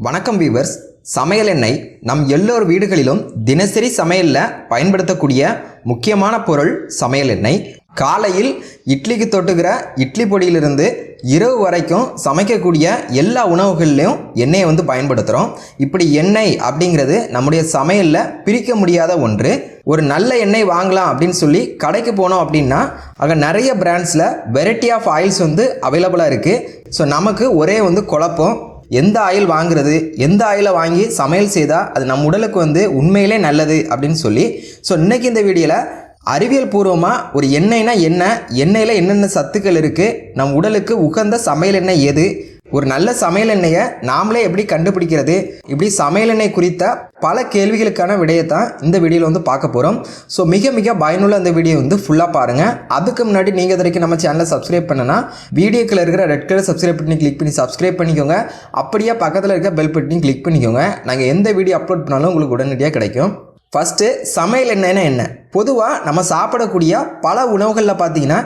வணக்கம் வீவர்ஸ். சமையல் எண்ணெய் நம் எல்லோர் வீடுகளிலும் தினசரி சமையலில் பயன்படுத்தக்கூடிய முக்கியமான பொருள் சமையல் எண்ணெய். காலையில் இட்லிக்கு தொட்டுக்கிற இட்லி பொடியிலிருந்து இரவு வரைக்கும் சமைக்கக்கூடிய எல்லா உணவுகள்லையும் எண்ணெயை பயன்படுத்துகிறோம். இப்படி எண்ணெய் அப்படிங்கிறது நம்முடைய சமையலில் பிரிக்க முடியாத ஒன்று. ஒரு நல்ல எண்ணெய் வாங்கலாம் அப்படின்னு சொல்லி கடைக்கு போனோம் அப்படின்னா அங்கே நிறைய பிராண்ட்ஸில் வெரைட்டி ஆஃப் ஆயில்ஸ் அவைலபிளாக இருக்குது. ஸோ நமக்கு ஒரே குழப்பம், எந்த ஆயில் வாங்குறது, எந்த ஆயிலை வாங்கி சமையல் செய்தால் அது நம்ம உடலுக்கு உண்மையிலே நல்லது அப்படின்னு சொல்லி. ஸோ இன்றைக்கி இந்த வீடியோவில் அறிவியல் பூர்வமாக ஒரு எண்ணெய்னா என்ன, எண்ணெயில் என்னென்ன சத்துக்கள் இருக்குது, நம் உடலுக்கு உகந்த சமையல் எண்ணெய் எது, ஒரு நல்ல சமையல் எண்ணெயை நாமளே எப்படி கண்டுபிடிக்கிறது, இப்படி சமையல் எண்ணெய் குறித்த பல கேள்விகளுக்கான விடையை தான் இந்த வீடியோவில் பார்க்க போகிறோம். ஸோ மிக மிக பயனுள்ள அந்த வீடியோ ஃபுல்லாக பாருங்கள். அதுக்கு முன்னாடி நீங்கள் இது வரைக்கும் நம்ம சேனலை சப்ஸ்கிரைப் பண்ணனா வீடியோக்கில் இருக்கிற ரெட் கலர் சப்ஸ்கிரைப் பட்டனை கிளிக் பண்ணி சப்ஸ்கிரைப் பண்ணிக்கோங்க. அப்படியே பக்கத்தில் இருக்க பெல் பட்டனையும் கிளிக் பண்ணிக்கோங்க. நாங்கள் எந்த வீடியோ அப்லோட் பண்ணாலும் உங்களுக்கு உடனடியாக கிடைக்கும். ஃபஸ்ட்டு சமையல் எண்ணெய்னா என்ன? பொதுவாக நம்ம சாப்பிடக்கூடிய பல உணவுகளில் பார்த்தீங்கன்னா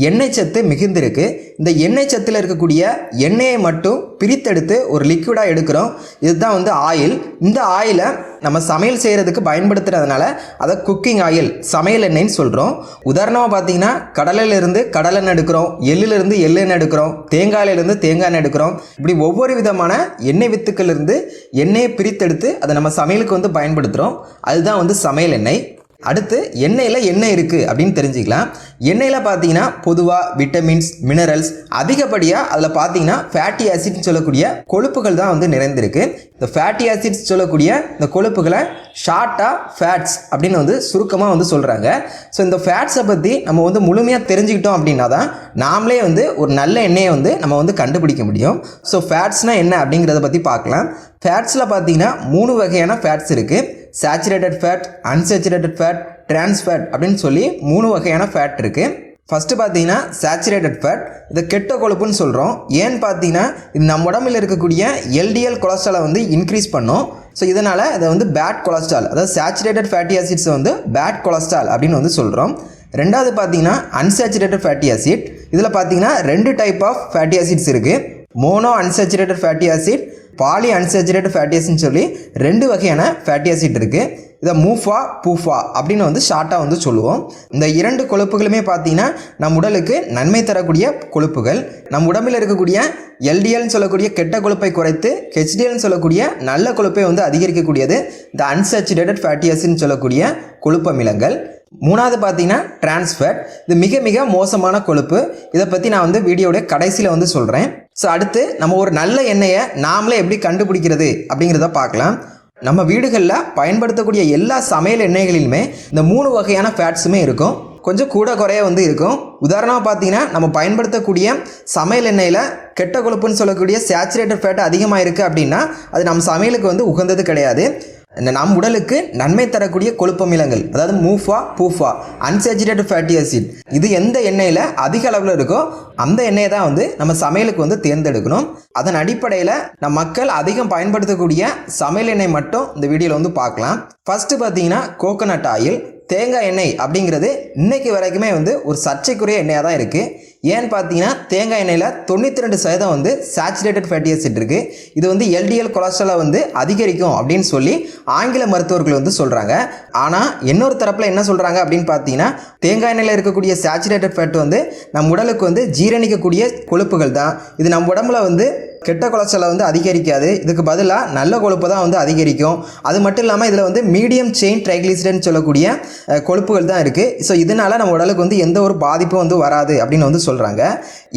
எண்ணெய் சத்து மிகுந்திருக்கு. இந்த எண்ணெய் சத்தில் இருக்கக்கூடிய எண்ணெயை மட்டும் பிரித்தெடுத்து ஒரு லிக்விடாக எடுக்கிறோம். இதுதான் ஆயில். இந்த ஆயிலை நம்ம சமையல் செய்கிறதுக்கு பயன்படுத்துறதுனால அதை குக்கிங் ஆயில், சமையல் எண்ணெய்ன்னு சொல்கிறோம். உதாரணமாக பார்த்தீங்கன்னா கடலையிலிருந்து கடலெண்ணெய் எடுக்கிறோம், எள்ளிலிருந்து எள்ளெண்ணெய் எடுக்கிறோம், தேங்காயிலிருந்து தேங்காய் எண்ணெய் எடுக்கிறோம். இப்படி ஒவ்வொரு விதமான எண்ணெய் வித்துக்களிலிருந்து எண்ணெயை பிரித்தெடுத்து அதை நம்ம சமையலுக்கு பயன்படுத்துகிறோம். அதுதான் சமையல் எண்ணெய். அடுத்து எண்ணெயில் என்ன இருக்குது அப்படின்னு தெரிஞ்சுக்கலாம். எண்ணெயில் பார்த்தீங்கன்னா பொதுவாக விட்டமின்ஸ், மினரல்ஸ், அதிகப்படியாக அதில் பார்த்தீங்கன்னா ஃபேட்டி ஆசிட்னு சொல்லக்கூடிய கொழுப்புகள் தான் நிறைந்திருக்கு. இந்த ஃபேட்டி ஆசிட்ஸ் சொல்லக்கூடிய இந்த கொழுப்புகளை ஷார்ட்டாக ஃபேட்ஸ் அப்படின்னு சுருக்கமாக சொல்கிறாங்க. ஸோ இந்த ஃபேட்ஸை பற்றி நம்ம முழுமையாக தெரிஞ்சுக்கிட்டோம் அப்படின்னா தான் நாமளே ஒரு நல்ல எண்ணெயை நம்ம கண்டுபிடிக்க முடியும். ஸோ ஃபேட்ஸ்னால் என்ன அப்படிங்கிறத பற்றி பார்க்கலாம். ஃபேட்ஸில் பார்த்தீங்கன்னா 3 வகையான ஃபேட்ஸ் இருக்குது. Saturated fat, unsaturated fat, trans fat அப்படின்னு சொல்லி 3 வகையான ஃபேட் இருக்குது. ஃபஸ்ட்டு பார்த்தீங்கன்னா சேச்சுரேட்டட் ஃபேட், இதை கெட்ட கொழுப்புன்னு சொல்கிறோம். ஏன்னு பார்த்தீங்கன்னா இது நம்ம உடம்பில் இருக்கக்கூடிய எல்டிஎல் கொலஸ்ட்ராலை இன்க்ரீஸ் பண்ணும். ஸோ இதனால் இதை பேட் கொலஸ்ட்ரால், அதாவது சேச்சுரேட்டட் ஃபேட்டி ஆசிட்ஸை பேட் கொலஸ்ட்ரால் அப்படின்னு சொல்கிறோம். ரெண்டாவது பார்த்தீங்கன்னா அன்சேச்சுரேட்டட் ஃபேட்டி ஆசிட். இதில் பார்த்தீங்கன்னா 2 டைப் ஆஃப் ஃபேட்டி ஆசிட்ஸ் இருக்குது. Mono unsaturated fatty acid, poly unsaturated fatty ஆசிட்னு சொல்லி 2 வகையான ஃபேட்டி ஆசிட் இருக்குது. இதை முஃபா, புஃபா அப்படின்னு ஷார்ட்டாக சொல்லுவோம். இந்த 2 கொழுப்புகளுமே பார்த்தீங்கன்னா நம் உடலுக்கு நன்மை தரக்கூடிய கொழுப்புகள். நம் உடம்பில் இருக்கக்கூடிய எல்டிஎல்னு சொல்லக்கூடிய கெட்ட கொழுப்பை குறைத்து ஹெச்டிஎல்னு சொல்லக்கூடிய நல்ல கொழுப்பை அதிகரிக்கக்கூடியது இந்த அன்சேச்சுரேட்டட் ஃபேட்டி ஆசிட்னு சொல்லக்கூடிய கொழுப்பு அமிலங்கள். மூணாவது பார்த்தீங்கன்னா டிரான்ஸ் ஃபேட். இது மிக மிக மோசமான கொழுப்பு. இதை பற்றி நான் வீடியோடைய கடைசியில் சொல்கிறேன். ஸோ அடுத்து நம்ம ஒரு நல்ல எண்ணெயை நாமளே எப்படி கண்டுபிடிக்கிறது அப்படிங்கிறத பார்க்கலாம். நம்ம வீடுகளில் பயன்படுத்தக்கூடிய எல்லா சமையல் எண்ணெய்களிலுமே இந்த 3 வகையான ஃபேட்ஸுமே இருக்கும். கொஞ்சம் கூட குறைய இருக்கும். உதாரணமாக பார்த்தீங்கன்னா நம்ம பயன்படுத்தக்கூடிய சமையல் எண்ணெயில் கெட்ட கொழுப்புன்னு சொல்லக்கூடிய சேச்சுரேட்டட் ஃபேட் அதிகமாக இருக்குது அப்படின்னா அது நம்ம சமையலுக்கு உகந்தது கிடையாது. நம் உடலுக்கு நன்மை தரக்கூடிய கொழுப்பமிலங்கள், அதாவது முஃபா, புஃபா, அன்சேச்சுரேட்டட் ஃபேட்டி ஆசிட், இது எந்த எண்ணெயில் அதிக அளவில் இருக்கோ அந்த எண்ணெயை தான் நம்ம சமையலுக்கு தேர்ந்தெடுக்கணும். அதன் அடிப்படையில் நம் மக்கள் அதிகம் பயன்படுத்தக்கூடிய சமையல் எண்ணெய் மட்டும் இந்த வீடியோவில் பார்க்கலாம். ஃபஸ்ட்டு பார்த்தீங்கன்னா கோகோனட் ஆயில், தேங்காய் எண்ணெய் அப்படிங்கிறது இன்றைக்கு வரைக்குமே ஒரு சர்ச்சைக்குரிய எண்ணெயாக தான் இருக்குது. ஏன்னு பார்த்தீங்கன்னா தேங்காய் எண்ணெயில் 92% சேச்சுரேட்டட் ஃபேட்டி ஆசிட் இருக்குது. இது எல்டிஎல் கொலஸ்ட்ராலை அதிகரிக்கும் அப்படின்னு சொல்லி ஆங்கில மருத்துவர்கள் சொல்கிறாங்க. ஆனால் இன்னொரு தரப்பில் என்ன சொல்கிறாங்க அப்படின்னு பார்த்தீங்கன்னா தேங்காய் எண்ணெயில் இருக்கக்கூடிய சேச்சுரேட்டட் ஃபேட் நம் உடலுக்கு ஜீரணிக்கக்கூடிய கொழுப்புகள் தான். இது நம்ம உடம்புல கெட்ட கொலஸ்ட்ராலை அதிகரிக்காது. இதுக்கு பதிலாக நல்ல கொழுப்பு தான் அதிகரிக்கும். அது மட்டும் இல்லாமல் இதில் மீடியம் செயின் ட்ரைக்ளிசரைட்னு சொல்லக்கூடிய கொழுப்புகள் தான் இருக்குது. ஸோ இதனால் நம்ம உடலுக்கு எந்த ஒரு பாதிப்பும் வராது அப்படின்னு சொல்கிறாங்க.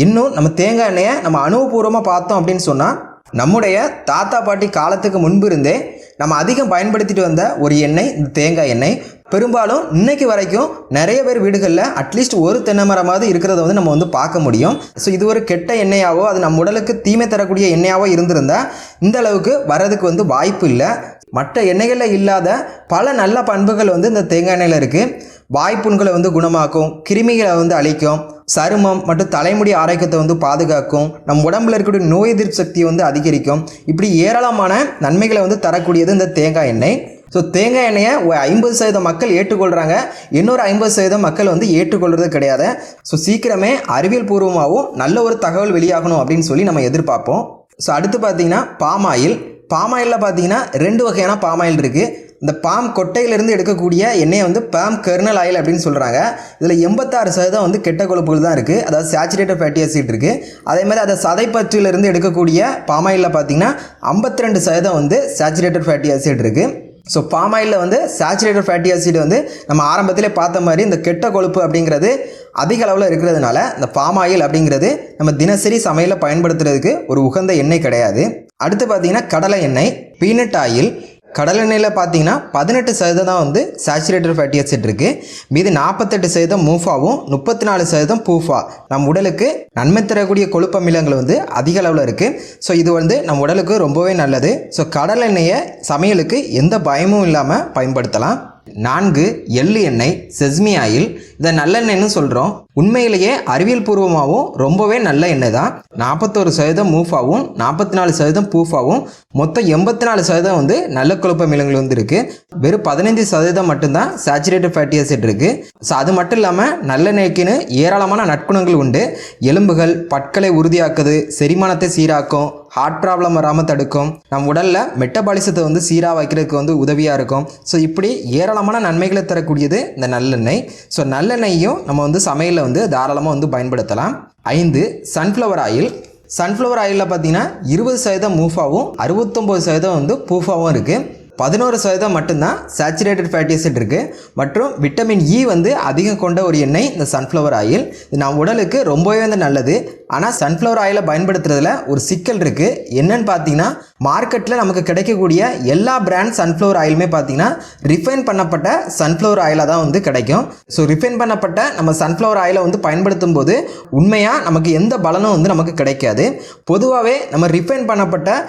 இன்னும் நம்ம தேங்காய் எண்ணெயை நம்ம அனுபவபூர்வமாக பார்த்தோம் அப்படின்னு சொன்னால் நம்முடைய தாத்தா பாட்டி காலத்துக்கு முன்பு இருந்தே நம்ம அதிகம் பயன்படுத்திட்டு வந்த ஒரு எண்ணெய் இந்த தேங்காய் எண்ணெய். பெரும்பாலும் இன்னைக்கு வரைக்கும் நிறைய பேர் வீடுகளில் அட்லீஸ்ட் ஒரு தென்னை மரமாவது இருக்கிறத நம்ம பார்க்க முடியும். ஸோ இது ஒரு கெட்ட எண்ணெயாவோ அது நம்ம உடலுக்கு தீமை தரக்கூடிய எண்ணெயாவோ இருந்திருந்தால் இந்த அளவுக்கு வரதுக்கு வாய்ப்பு இல்லை. மற்ற எண்ணெய்களில் இல்லாத பல நல்ல பண்புகள் இந்த தேங்காய் எண்ணெயில் இருக்குது. வாய்ப்புண்களை குணமாக்கும், கிருமிகளை அழிக்கும், சருமம் மற்றும் தலைமுடி ஆரோக்கியத்தை பாதுகாக்கும், நம் உடம்புல இருக்கக்கூடிய நோய் எதிர்ப்பு சக்தியை அதிகரிக்கும். இப்படி ஏராளமான நன்மைகளை தரக்கூடியது இந்த தேங்காய் எண்ணெய். ஸோ தேங்காய் எண்ணெயை 50% மக்கள் ஏற்றுக்கொள்கிறாங்க, இன்னொரு 50% மக்கள் ஏற்றுக்கொள்கிறது கிடையாது. ஸோ சீக்கிரமே அறிவியல் பூர்வமாகவும் நல்ல ஒரு தகவல் வெளியாகணும் அப்படின்னு சொல்லி நம்ம எதிர்பார்ப்போம். ஸோ அடுத்து பார்த்தீங்கன்னா பாம் ஆயில். பாம் ஆயிலில் பார்த்தீங்கன்னா 2 வகையான பாம் ஆயில் இருக்குது. இந்த பாம் கொட்டையிலிருந்து எடுக்கக்கூடிய எண்ணெயை வந்து பாம் கர்னல் ஆயில் அப்படின்னு சொல்கிறாங்க. இதில் 86% வந்து கெட்ட கொழுப்புகள் தான் இருக்குது, அதாவது சேச்சுரேட்டட் ஃபேட்டி ஆசிட் இருக்குது. அதே மாதிரி அதை சதைப்பற்றிலிருந்து எடுக்கக்கூடிய பாம் ஆயிலில் பார்த்தீங்கன்னா 52% வந்து சேச்சுரேட்டட் ஃபேட்டி ஆசிட் இருக்குது. ஸோ பாம் ஆயிலில் வந்து சேச்சுரேட்டட் ஃபேட்டி ஆசிட் வந்து நம்ம ஆரம்பத்திலே பார்த்த மாதிரி இந்த கெட்ட கொழுப்பு அப்படிங்கிறது அதிக அளவில் இருக்கிறதுனால இந்த பாம் ஆயில் அப்படிங்கிறது நம்ம தினசரி சமையலில் பயன்படுத்துறதுக்கு ஒரு உகந்த எண்ணெய் கிடையாது. அடுத்து பார்த்தீங்கன்னா கடலை எண்ணெய், பீனட் ஆயில். கடலை எண்ணெயில் பார்த்தீங்கன்னா 18% தான் வந்து சேச்சுரேட்டட் ஃபேட்டி ஆசிட் இருக்குது. மீது 48% மூஃபாவும் 34% பூஃபா. நம் உடலுக்கு நன்மை தரக்கூடிய கொழுப்பமிலங்கள் வந்து அதிக அளவில் இருக்குது. ஸோ இது வந்து நம் உடலுக்கு ரொம்பவே நல்லது. ஸோ கடலை எண்ணெயை சமையலுக்கு எந்த பயமும் இல்லாமல் பயன்படுத்தலாம். 4 எள்ளு எண்ணெய், செஸ்மி ஆயில். இதை நல்லெண்ணெய்னு சொல்கிறோம். உண்மையிலேயே அறிவியல் பூர்வமாகவும் ரொம்பவே நல்ல எண்ணெய் தான். 41% மூஃபாவும் 44% பூஃபாவும், மொத்தம் 84% வந்து நல்ல கொழுப்பு அமிலங்கள் வந்து இருக்குது. வெறும் 15% மட்டும்தான் சேச்சுரேட்டட் ஃபேட்டி ஆசிட் இருக்குது. ஸோ அது மட்டும் இல்லாமல் நல்லெண்ணெய்க்குன்னு ஏராளமான நற்குணங்கள் உண்டு. எலும்புகள் பற்களை உறுதியாக்குது, செரிமானத்தை சீராக்கும், ஹார்ட் ப்ராப்ளம் வராமல் தடுக்கும், நம் உடலில் மெட்டபாலிசத்தை வந்து சீராக வைக்கிறதுக்கு வந்து உதவியாக இருக்கும். ஸோ இப்படி ஏராளமான நன்மைகளை தரக்கூடியது இந்த நல்லெண்ணெய். ஸோ நல்லெண்ணெய்யும் நம்ம வந்து சமையலில் வந்து தாராளமாக வந்து பயன்படுத்தலாம். 5 சன்ஃப்ளவர் ஆயில். சன்ஃப்ளவர் ஆயிலில் பார்த்தீங்கன்னா 20% மூஃபாவும் 69% வந்து பூஃபாவும் இருக்குது. 11% மட்டும்தான் சேச்சுரேட்டட் ஃபேட்டி ஆசிட் இருக்குது. மற்றும் விட்டமின் இ வந்து அதிகம் கொண்ட ஒரு எண்ணெய் இந்த சன்ஃப்ளவர் ஆயில். இது நம்ம உடலுக்கு ரொம்பவே வந்து நல்லது. ஆனால் சன்ஃப்ளவர் ஆயிலை பயன்படுத்துறதுல ஒரு சிக்கல் இருக்குது. என்னன்னு பார்த்தீங்கன்னா, மார்க்கெட்டில் நமக்கு கிடைக்கக்கூடிய எல்லா பிராண்ட் சன்ஃப்ளவர் ஆயிலுமே பார்த்தீங்கன்னா ரிஃபைன் பண்ணப்பட்ட சன்ஃப்ளவர் ஆயிலாக தான் வந்து கிடைக்கும். ஸோ ரிஃபைன் பண்ணப்பட்ட நம்ம சன்ஃப்ளவர் ஆயிலை வந்து பயன்படுத்தும் போது உண்மையாக நமக்கு எந்த பலனும் வந்து நமக்கு கிடைக்காது. பொதுவாகவே நம்ம ரிஃபைன் பண்ணப்பட்ட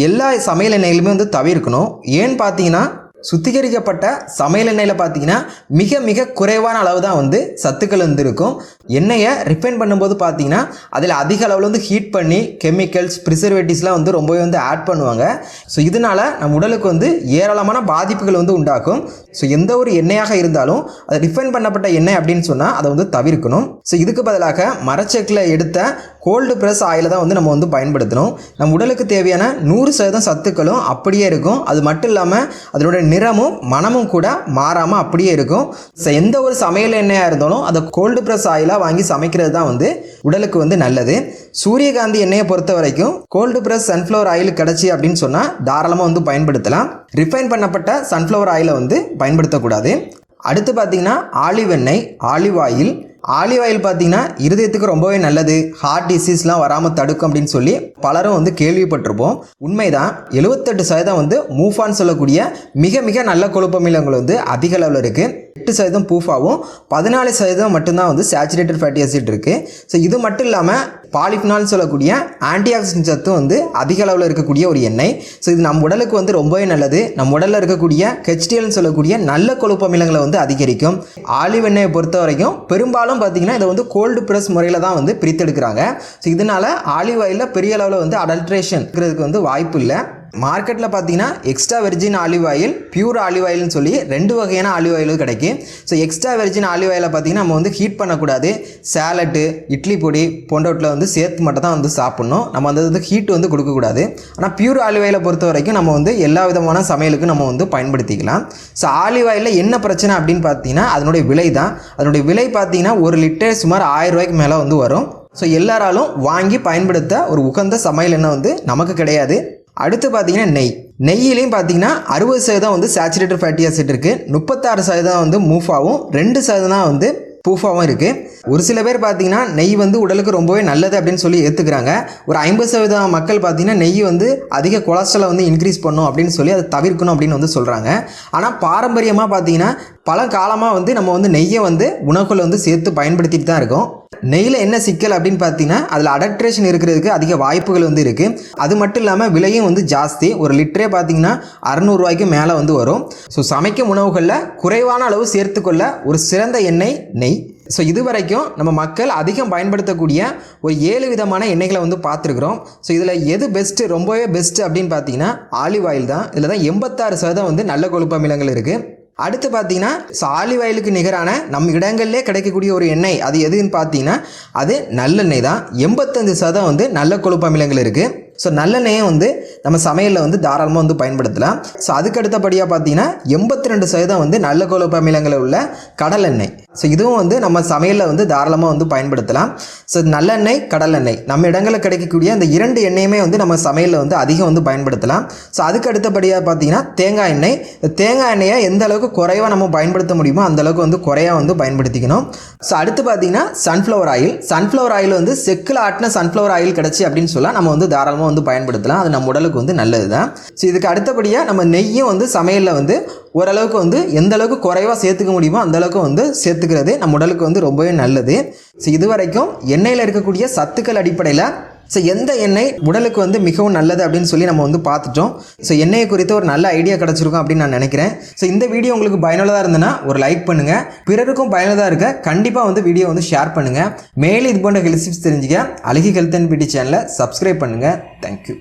எல்லா சமையல் எண்ணெயிலுமே வந்து தவிர்க்கணும். ஏன்னு பார்த்தீங்கன்னா, சுத்திகரிக்கப்பட்ட சமையல் எண்ணெயில் பார்த்தீங்கன்னா மிக மிக குறைவான அளவு தான் வந்து சத்துக்கள் வந்து இருக்கும். எண்ணெயை ரிஃபைன் பண்ணும்போது பார்த்தீங்கன்னா அதில் அதிக அளவில் வந்து ஹீட் பண்ணி கெமிக்கல்ஸ், ப்ரிசர்வேட்டிவ்ஸ்லாம் வந்து ரொம்பவே வந்து ஆட் பண்ணுவாங்க. ஸோ இதனால் நம்ம உடலுக்கு வந்து ஏராளமான பாதிப்புகள் வந்து உண்டாக்கும். ஸோ எந்த ஒரு எண்ணெயாக இருந்தாலும் அது ரிஃபைன் பண்ணப்பட்ட எண்ணெய் அப்படின்னு சொன்னால் அதை வந்து தவிர்க்கணும். ஸோ இதுக்கு பதிலாக மரச்செக்கில் எடுத்த கோல்டு ப்ரெஸ் ஆயிலை தான் வந்து நம்ம வந்து பயன்படுத்தணும். நம்ம உடலுக்கு தேவையான 100% சத்துக்களும் அப்படியே இருக்கும். அது மட்டும் இல்லாமல் அதனுடைய நிறமும் மனமும் கூட மாறாமல் அப்படியே இருக்கும். ஸோ எந்த ஒரு சமையல் எண்ணெயாக இருந்தாலும் அதை கோல்டு ப்ரெஸ் ஆயிலாக வாங்கி சமைக்கிறது தான் வந்து உடலுக்கு வந்து நல்லது. சூரியகாந்தி எண்ணெயை பொறுத்த வரைக்கும் கோல்டு ப்ரெஸ் சன்ஃப்ளவர் ஆயில் கிடச்சி அப்படின்னு சொன்னால் தாராளமாக வந்து பயன்படுத்தலாம். ரிஃபைன் பண்ணப்பட்ட சன்ஃப்ளவர் ஆயிலை வந்து பயன்படுத்தக்கூடாது. அடுத்து பார்த்தீங்கன்னா ஆலிவ் எண்ணெய், ஆலிவ் ஆயில். ஆலிவ் ஆயில் பார்த்தீங்கன்னா இருதயத்துக்கு ரொம்பவே நல்லது, ஹார்ட் டிசீஸ்லாம் வராமல் தடுக்கும் அப்படின்னு சொல்லி பலரும் வந்து கேள்விப்பட்டிருப்போம். உண்மைதான். 78% வந்து மூஃபான்னு சொல்லக்கூடிய மிக மிக நல்ல கொழுப்பமிலங்கள் வந்து அதிக அளவில் இருக்குது. 8% பூஃபாவும் 14% மட்டும்தான் வந்து சேச்சுரேட்டட் ஃபேட்டி ஆசிட் இருக்குது. ஸோ இது மட்டும் இல்லாமல் பாலிஃபினால் சொல்லக்கூடிய ஆன்டி ஆக்சிடென்ட் சத்தும் வந்து அதிக அளவில் இருக்கக்கூடிய ஒரு எண்ணெய். ஸோ இது நம்ம உடலுக்கு வந்து ரொம்பவே நல்லது. நம்ம உடலில் இருக்கக்கூடிய ஹெச்டிஎல்னு சொல்லக்கூடிய நல்ல கொழுப்பமிலங்களை வந்து அதிகரிக்கும். ஆலிவ் எண்ணெயை பொறுத்த வரைக்கும் பெரும்பாலும் பார்த்தீங்கன்னா இதை வந்து கோல்டு ப்ரெஸ் முறையில் தான் வந்து பிரித்தெடுக்கிறாங்க. ஸோ இதனால் ஆலிவ் ஆயிலில் பெரிய அளவில் வந்து அடல்ட்ரேஷன் இருக்கிறதுக்கு வந்து வாய்ப்பு இல்லை. மார்க்கெட்டில் பார்த்தீங்கன்னா extra virgin olive oil, pure olive ஆயில்னு சொல்லி 2 வகையான ஆலிவ் ஆயிலும் கிடைக்கும். ஸோ எக்ஸ்ட்ரா வெர்ஜின் ஆலிவ் ஆயிலை பார்த்தீங்கன்னா நம்ம வந்து ஹீட் பண்ணக்கூடாது. சேலட்டு, இட்லி பொடி போன்றவற்றில் வந்து சேர்த்து மட்டும் தான் வந்து சாப்பிட்ணும். நம்ம அந்த வந்து ஹீட் வந்து கொடுக்கக்கூடாது. ஆனால் பியூர் ஆலிவ் ஆயிலை பொறுத்த வரைக்கும் நம்ம வந்து எல்லா விதமான சமையலுக்கும் நம்ம வந்து பயன்படுத்திக்கலாம். ஸோ ஆலிவ் ஆயிலில் என்ன பிரச்சனை அப்படின்னு பார்த்தீங்கன்னா அதனுடைய விலை தான். அதனுடைய விலை பார்த்தீங்கன்னா 1 லிட்டர் சுமார் 1000 ரூபாய்க்கு மேலே வந்து வரும். ஸோ எல்லாராலும் வாங்கி பயன்படுத்த ஒரு உகந்த சமையல் எண்ணெய் வந்து நமக்கு கிடையாது. அடுத்து பார்த்தீங்கன்னா நெய்யிலையும் பார்த்தீங்கன்னா 60% வந்து சேச்சுரேட்டட் ஃபேட்டி ஆசிட் இருக்குது. 36% வந்து மூஃபாவும் 2% தான் வந்து பூஃபாவும் இருக்குது. ஒரு சில பேர் பார்த்தீங்கன்னா நெய் வந்து உடலுக்கு ரொம்பவே நல்லது அப்படின்னு சொல்லி ஏற்றுக்கிறாங்க. ஒரு 50% மக்கள் பார்த்தீங்கன்னா நெய் வந்து அதிக கொலஸ்ட்ராலை வந்து இன்க்ரீஸ் பண்ணும் அப்படின்னு சொல்லி அதை தவிர்க்கணும் அப்படின்னு வந்து சொல்கிறாங்க. ஆனால் பாரம்பரியமாக பார்த்தீங்கன்னா பல காலமாக வந்து நம்ம வந்து நெய்யை வந்து உணவுகளை வந்து சேர்த்து பயன்படுத்திட்டு தான் இருக்கோம். நெய்யில் என்ன சிக்கல் அப்படின்னு பார்த்தீங்கன்னா அதில் அடல்ட்ரேஷன் இருக்கிறதுக்கு அதிக வாய்ப்புகள் வந்து இருக்குது. அது மட்டும் இல்லாமல் விலையும் வந்து ஜாஸ்தி. 1 லிட்டரே பார்த்தீங்கன்னா 600 ரூபாய்க்கு மேலே வந்து வரும். ஸோ சமைக்கும் உணவுகளில் குறைவான அளவு சேர்த்துக்கொள்ள ஒரு சிறந்த எண்ணெய் நெய். ஸோ இது வரைக்கும் நம்ம மக்கள் அதிகம் பயன்படுத்தக்கூடிய ஒரு 7 விதமான எண்ணெய்களை வந்து பார்த்துருக்குறோம். ஸோ இதில் எது பெஸ்ட்டு, ரொம்பவே பெஸ்ட்டு அப்படின்னு பார்த்தீங்கன்னா ஆலிவ் ஆயில் தான். இதில் தான் 86% வந்து நல்ல கொழுப்பு அமிலங்கள் இருக்குது. அடுத்து பார்த்தீங்கன்னா ஆலிவ் ஆயிலுக்கு நிகரான நம்ம இடங்கள்லேயே கிடைக்கக்கூடிய ஒரு எண்ணெய் அது எதுன்னு பார்த்தீங்கன்னா அது நல்லெண்ணெய் தான். 85% வந்து நல்ல கொழுப்பு அமிலங்கள் இருக்குது. ஸோ நல்லெண்ணெயை வந்து நம்ம சமையலில் வந்து தாராளமாக வந்து பயன்படுத்தலாம். ஸோ அதுக்கு அடுத்தபடியாக பார்த்தீங்கன்னா 82% வந்து நல்ல கொழுப்பு அமிலங்களில் உள்ள கடலெண்ணெய். ஸோ இதுவும் வந்து நம்ம சமையலில் வந்து தாராளமாக வந்து பயன்படுத்தலாம். ஸோ நல்லெண்ணெய், கடலெண்ணெய் நம்ம இடங்களில் கிடைக்கக்கூடிய அந்த 2 எண்ணெயுமே வந்து நம்ம சமையலில் வந்து அதிகம் வந்து பயன்படுத்தலாம். ஸோ அதுக்கு அடுத்தபடியாக பார்த்தீங்கன்னா தேங்காய் எண்ணெய். தேங்காய் எண்ணெயை எந்த அளவுக்கு குறைவாக நம்ம பயன்படுத்த முடியுமோ அந்த அளவுக்கு வந்து குறையாக வந்து பயன்படுத்திக்கணும். ஸோ அடுத்து பார்த்தீங்கன்னா சன்ஃப்ளவர் ஆயில். சன்ஃப்ளவர் ஆயில் வந்து செக்கில் ஆட்டின சன்ஃப்ளவர் ஆயில் கிடச்சி அப்படின்னு சொல்ல நம்ம வந்து தாராளமாக வந்து பயன்படுத்தலாம். அது நம்ம உடலுக்கு வந்து நல்லது தான். ஸோ இதுக்கு அடுத்தபடியாக நம்ம நெய்யும் வந்து சமையலில் வந்து ஓரளவுக்கு வந்து எந்த அளவுக்கு குறைவாக சேர்த்துக்க முடியுமோ அந்த அளவுக்கு வந்து சேர்த்துக்கிறது நம்ம உடலுக்கு வந்து ரொம்பவே நல்லது. ஸோ இது வரைக்கும் எண்ணெயில் இருக்கக்கூடிய சத்துக்கள் அடிப்படையில் ஸோ எந்த எண்ணெய் உடலுக்கு வந்து மிகவும் நல்லது அப்படின்னு சொல்லி நம்ம வந்து பார்த்துட்டோம். ஸோ எண்ணெயை குறித்து ஒரு நல்ல ஐடியா கிடச்சிருக்கும் அப்படின்னு நான் நினைக்கிறேன். ஸோ இந்த வீடியோ உங்களுக்கு பயனுள்ளதாக இருந்ததுன்னா ஒரு லைக் பண்ணுங்கள். பிறருக்கும் பயனுள்ளதாக இருக்க கண்டிப்பாக வந்து வீடியோ வந்து ஷேர் பண்ணுங்கள். மேலும் இது போன்ற ஹெல்த் டிப்ஸ் தெரிஞ்சுக்க அழகி ஹெல்த் அண்ட் பியூட்டி சேனலை சப்ஸ்கிரைப் பண்ணுங்கள். தேங்க்யூ.